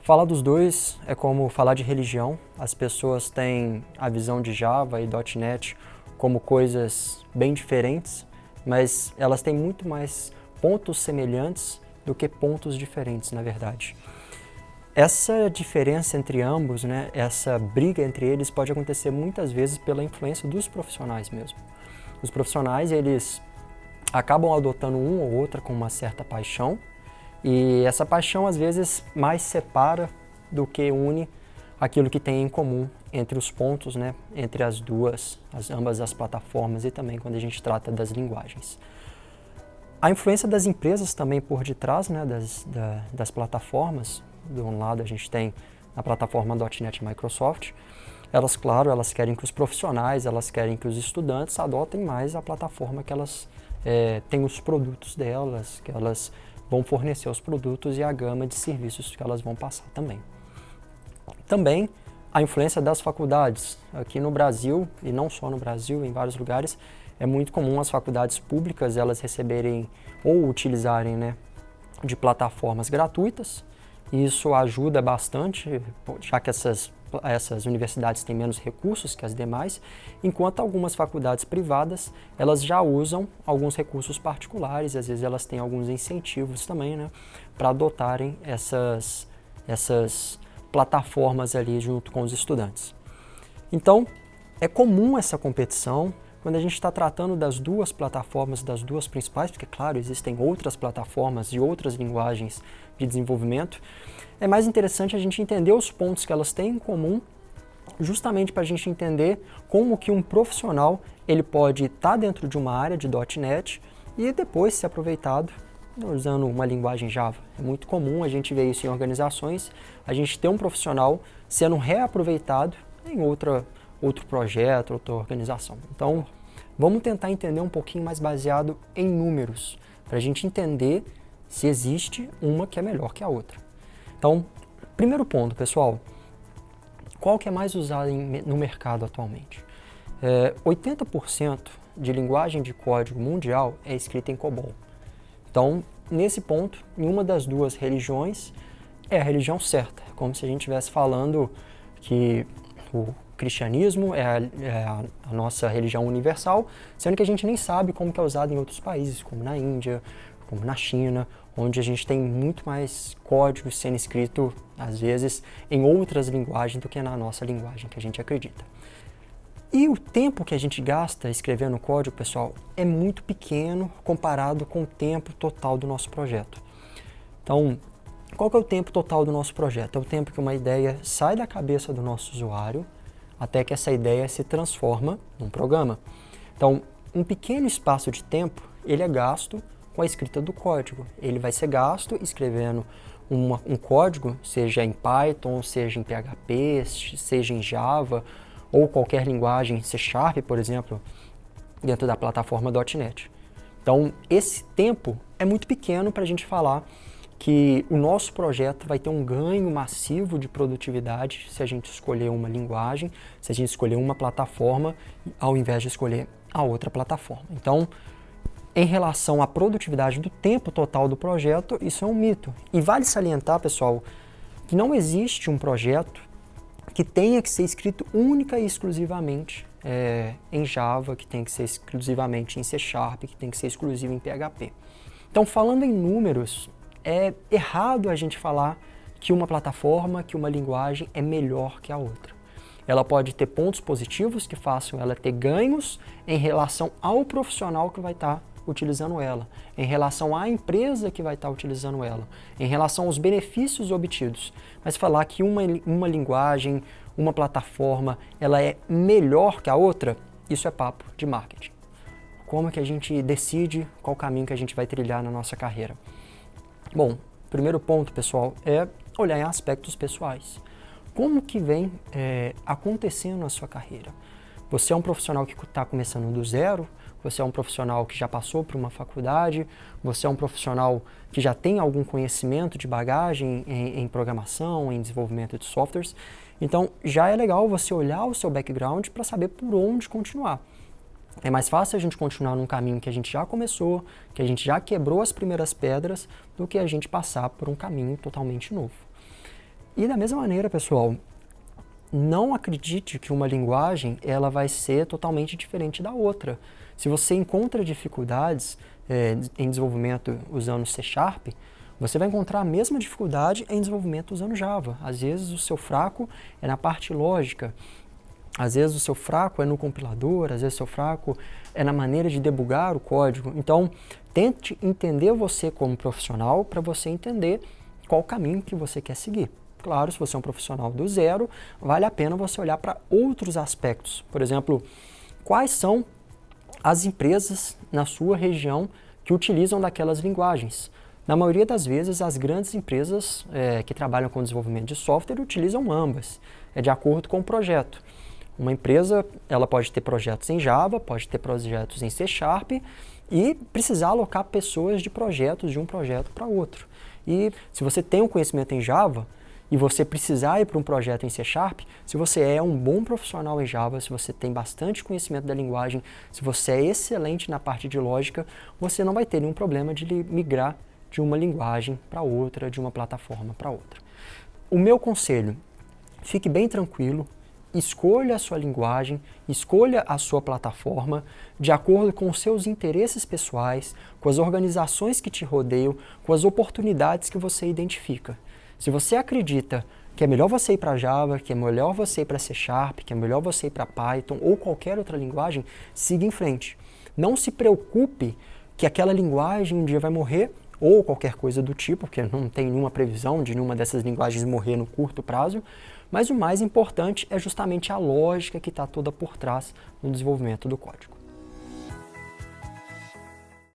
Falar dos dois é como falar de religião. As pessoas têm a visão de Java e .NET como coisas bem diferentes, mas elas têm muito mais pontos semelhantes do que pontos diferentes, na verdade. Essa diferença entre ambos, né, essa briga entre eles pode acontecer muitas vezes pela influência dos profissionais mesmo. Os profissionais, eles acabam adotando um ou outra com uma certa paixão, e essa paixão às vezes mais separa do que une aquilo que tem em comum entre os pontos, né, entre ambas as plataformas e também quando a gente trata das linguagens. A influência das empresas também por detrás, né, das plataformas. De um lado a gente tem a plataforma .NET Microsoft. Elas, claro, elas querem que os profissionais, elas querem que os estudantes adotem mais a plataforma que elas têm os produtos delas, que elas vão fornecer os produtos e a gama de serviços que elas vão passar também. Também a influência das faculdades. Aqui no Brasil, e não só no Brasil, em vários lugares, é muito comum as faculdades públicas elas receberem ou utilizarem, né, de plataformas gratuitas. E isso ajuda bastante, já que essas universidades têm menos recursos que as demais, enquanto algumas faculdades privadas, elas já usam alguns recursos particulares, às vezes elas têm alguns incentivos também, né, para adotarem essas plataformas ali junto com os estudantes. Então, é comum essa competição quando a gente está tratando das duas plataformas, das duas principais, porque, claro, existem outras plataformas e outras linguagens de desenvolvimento. É mais interessante a gente entender os pontos que elas têm em comum, justamente para a gente entender como que um profissional ele pode estar dentro de uma área de .NET e depois ser aproveitado usando uma linguagem Java. É muito comum a gente ver isso em organizações, a gente ter um profissional sendo reaproveitado em outro projeto, outra organização. Então, vamos tentar entender um pouquinho mais baseado em números, para a gente entender se existe uma que é melhor que a outra. Então, primeiro ponto, pessoal, qual que é mais usado no mercado atualmente? 80% de linguagem de código mundial é escrita em COBOL. Então, nesse ponto, nenhuma das duas religiões é a religião certa, como se a gente estivesse falando que o cristianismo é a nossa religião universal, sendo que a gente nem sabe como que é usado em outros países, como na Índia, como na China, onde a gente tem muito mais código sendo escrito, às vezes, em outras linguagens do que na nossa linguagem que a gente acredita. E o tempo que a gente gasta escrevendo código, pessoal, é muito pequeno comparado com o tempo total do nosso projeto. Então, qual que é o tempo total do nosso projeto? É o tempo que uma ideia sai da cabeça do nosso usuário até que essa ideia se transforma num programa. Então, um pequeno espaço de tempo, ele é gasto com a escrita do código. Ele vai ser gasto escrevendo um código, seja em Python, seja em PHP, seja em Java, ou qualquer linguagem C#, por exemplo, dentro da plataforma .NET. Então, esse tempo é muito pequeno para a gente falar que o nosso projeto vai ter um ganho massivo de produtividade se a gente escolher uma linguagem, se a gente escolher uma plataforma, ao invés de escolher a outra plataforma. Então, em relação à produtividade do tempo total do projeto, isso é um mito. E vale salientar, pessoal, que não existe um projeto que tenha que ser escrito única e exclusivamente em Java, que tem que ser exclusivamente em C#, que tem que ser exclusivo em PHP. Então, falando em números, é errado a gente falar que uma plataforma, que uma linguagem é melhor que a outra. Ela pode ter pontos positivos que façam ela ter ganhos em relação ao profissional que vai estar utilizando ela, em relação à empresa que vai estar utilizando ela, em relação aos benefícios obtidos. Mas falar que uma linguagem, uma plataforma, ela é melhor que a outra, isso é papo de marketing. Como é que a gente decide qual caminho que a gente vai trilhar na nossa carreira? Bom, primeiro ponto, pessoal, é olhar em aspectos pessoais. Como que vem acontecendo na sua carreira? Você é um profissional que está começando do zero? Você é um profissional que já passou por uma faculdade? Você é um profissional que já tem algum conhecimento de bagagem em programação, em desenvolvimento de softwares? Então, já é legal você olhar o seu background para saber por onde continuar. É mais fácil a gente continuar num caminho que a gente já começou, que a gente já quebrou as primeiras pedras, do que a gente passar por um caminho totalmente novo. E da mesma maneira, pessoal, não acredite que uma linguagem ela vai ser totalmente diferente da outra. Se você encontra dificuldades em desenvolvimento usando C#, você vai encontrar a mesma dificuldade em desenvolvimento usando Java. Às vezes o seu fraco é na parte lógica, às vezes o seu fraco é no compilador, às vezes o seu fraco é na maneira de debugar o código. Então, tente entender você como profissional para você entender qual o caminho que você quer seguir. Claro, se você é um profissional do zero, vale a pena você olhar para outros aspectos. Por exemplo, quais são as empresas na sua região que utilizam daquelas linguagens? Na maioria das vezes, as grandes empresas que trabalham com desenvolvimento de software utilizam ambas, de acordo com o projeto. Uma empresa ela pode ter projetos em Java, pode ter projetos em C# e precisar alocar pessoas de projetos de um projeto para outro. E se você tem um conhecimento em Java e você precisar ir para um projeto em C#, se você é um bom profissional em Java, se você tem bastante conhecimento da linguagem, se você é excelente na parte de lógica, você não vai ter nenhum problema de migrar de uma linguagem para outra, de uma plataforma para outra. O meu conselho, fique bem tranquilo, escolha a sua linguagem, escolha a sua plataforma de acordo com os seus interesses pessoais, com as organizações que te rodeiam, com as oportunidades que você identifica. Se você acredita que é melhor você ir para Java, que é melhor você ir para C#, que é melhor você ir para Python ou qualquer outra linguagem, siga em frente. Não se preocupe que aquela linguagem um dia vai morrer ou qualquer coisa do tipo, porque não tem nenhuma previsão de nenhuma dessas linguagens morrer no curto prazo, mas o mais importante é justamente a lógica que está toda por trás no desenvolvimento do código.